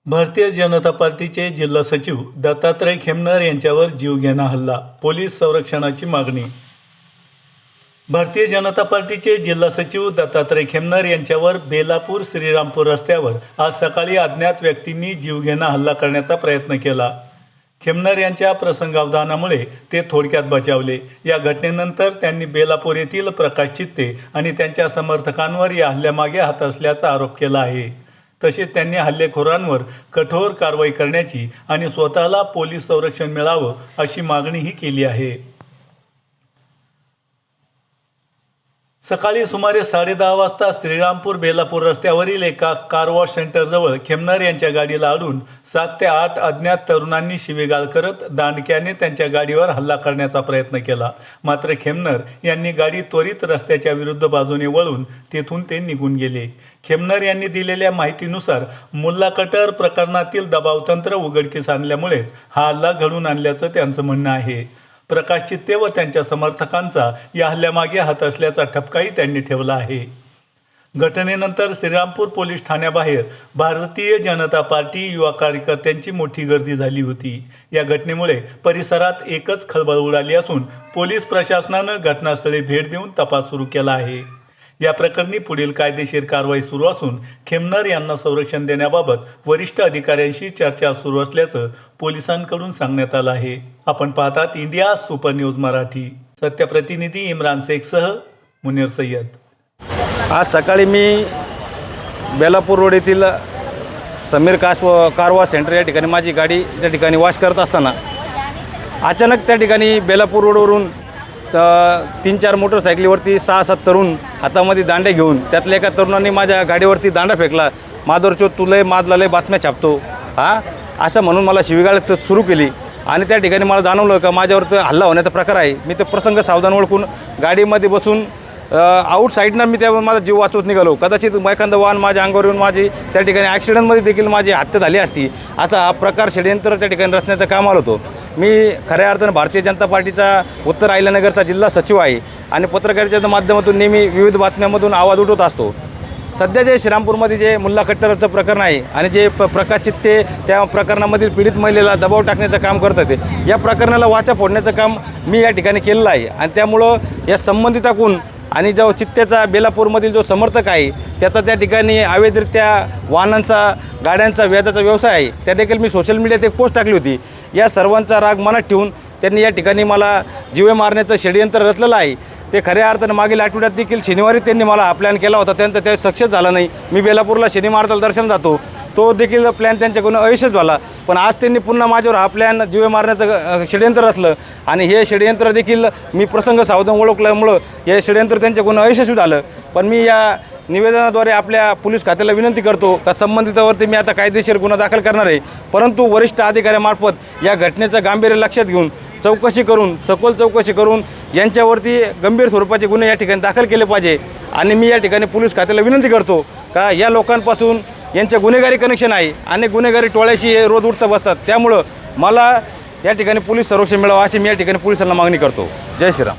भारतीय जनता पार्टीचे जिल्हा सचिव दत्तात्रय खेमनर यांच्यावर जीवघेणा हल्ला, पोलीस संरक्षणाची मागणी। भारतीय जनता पार्टीचे जिल्हा सचिव दत्तात्रय खेमनर यांच्यावर बेलापूर श्रीरामपूर रस्त्यावर आज सकाळी अज्ञात व्यक्तींनी जीवघेणा हल्ला करण्याचा प्रयत्न केला। खेमनर यांच्या प्रसंगावधानामुळे ते थोडक्यात बचावले। या घटनेनंतर त्यांनी बेलापूर येथील प्रकाश चित्ते आणि त्यांच्या समर्थकांवर या हल्ल्यामागे हात असल्याचा आरोप केला आहे। तसेच त्यांनी हल्लेखोरांवर कठोर कारवाई करण्याची आणि स्वतःला पोलीस संरक्षण मिळावं अशी मागणीही केली आहे। सकाळी सुमारे 10:30 वाजता श्रीरामपूर बेलापूर रस्त्यावरील एका कार वॉश सेंटरजवळ खेमनर यांच्या गाडीला अडून 7 ते 8 अज्ञात तरुणांनी शिवीगाळ करत दांडक्याने त्यांच्या गाडीवर हल्ला करण्याचा प्रयत्न केला। मात्र खेमनर यांनी गाडी त्वरित रस्त्याच्या विरुद्ध बाजूने वळून तेथून ते निघून गेले। खेमनर यांनी दिलेल्या माहितीनुसार मुल्ला कटर प्रकरणातील दबावतंत्र उघडकीस आणल्यामुळेच हा हल्ला घडून आणल्याचं त्यांचं म्हणणं आहे। प्रकाश चित्ते व त्यांच्या समर्थकांचा या हल्ल्यामागे हात असल्याचा ठपकाही त्यांनी ठेवला आहे। घटनेनंतर श्रीरामपूर पोलीस ठाण्याबाहेर भारतीय जनता पार्टी युवा कार्यकर्त्यांची मोठी गर्दी झाली होती। या घटनेमुळे परिसरात एकच खळबळ उडाली असून पोलीस प्रशासनानं घटनास्थळी भेट देऊन तपास सुरू केला आहे। या प्रकरणी पुढील कायदेशीर कारवाई सुरू असून खेमनर यांना संरक्षण देण्याबाबत वरिष्ठ अधिकाऱ्यांशी चर्चा सुरू असल्याचं पोलिसांकडून सांगण्यात आलं आहे। आपण पाहतात इंडिया सुपर न्यूज मराठी। सत्य प्रतिनिधी इम्रान शेखसह मुनीर सय्यद। आज सकाळी मी बेलापूर रोड येथील समीर कार वॉश सेंटर या ठिकाणी माझी गाडी त्या ठिकाणी वॉश करत असताना अचानक त्या ठिकाणी बेलापूर रोडवरून 3-4 मोटरसायकलीवरती 6-7 तरुण हातामध्ये दांडे घेऊन त्यातल्या एका तरुणांनी माझ्या गाडीवरती दांडा फेकला। माधवरचो तुलय मादलालय बातम्या छापतो असं म्हणून मला शिवीगाळ सुरू केली आणि त्या ठिकाणी मला जाणवलं का माझ्यावर हल्ला होण्याचा प्रकार आहे। मी तो प्रसंग सावधान ओळखून गाडीमध्ये बसून आउटसाईडनं मी त्या माझा जीव वाचवत निघालो। कदाचित एखादं वाहन माझ्या अंगावर येऊन माझी त्या ठिकाणी ॲक्सिडेंटमध्ये देखील माझी हत्या झाली असती, असा हा प्रकार षडयंत्र त्या ठिकाणी रचण्याचं काम आलं होतं। मी खऱ्या अर्थानं भारतीय जनता पार्टीचा उत्तर अहिल्यानगरचा जिल्हा सचिव आहे आणि पत्रकारितेच्या माध्यमातून नेहमी विविध बातम्यांमधून आवाज उठवत असतो। सध्या जे श्रीरामपूरमध्ये जे मुल्ला कट्टरचं प्रकरण आहे आणि जे प्रकाश चित्ते त्या प्रकरणामधील पीडित महिलेला दबाव टाकण्याचं काम करतात, या प्रकरणाला वाचा फोडण्याचं काम मी या ठिकाणी केलेलं आहे आणि त्यामुळं या संबंधिताकडून आणि जो चित्तेचा बेलापूरमधील जो समर्थक आहे त्याचा त्या ठिकाणी अवैधरित्या वाहनांचा गाड्यांचा व्याजाचा व्यवसाय आहे, त्या देखील मी सोशल मीडियात एक पोस्ट टाकली होती। या सर्वांचा राग मनात ठेवून त्यांनी या ठिकाणी मला जीवे मारण्याचं षडयंत्र रचलेलं आहे। ते खऱ्या अर्थानं मागील आठवड्यात देखील शनिवारी त्यांनी मला हा प्लॅन केला होता, त्यांचा त्या सक्सेस झाला नाही। मी बेलापूरला शनी महाराजाला दर्शन जातो, तो देखील प्लॅन त्यांच्याकडून अयशस्वी झाला। पण आज त्यांनी पुन्हा माझ्यावर हा प्लॅन जीवे मारण्याचं षडयंत्र रचलं आणि हे षडयंत्र देखील मी प्रसंग सावधान ओळखल्यामुळं हे षडयंत्र त्यांच्याकडून अयशस्वी झालं। पण मी या निवेदनाद्वारे आपल्या पोलीस खात्याला विनंती करतो का संबंधितावरती मी आता कायदेशीर गुन्हा दाखल करणार आहे, परंतु वरिष्ठ अधिकाऱ्यामार्फत या घटनेचं गांभीर्य लक्षात घेऊन चौकशी करून सखोल चौकशी करून यांच्यावरती गंभीर स्वरूपाचे गुन्हे या ठिकाणी दाखल केले पाहिजे। आणि मी या ठिकाणी पोलीस खात्याला विनंती करतो का या लोकांपासून यांचे गुन्हेगारी कनेक्शन आहे आणि गुन्हेगारी टोळ्याशी हे रोज उठत बसतात, त्यामुळं मला या ठिकाणी पोलीस संरक्षण मिळावं अशी मी या ठिकाणी पोलिसांना मागणी करतो। जय श्रीराम।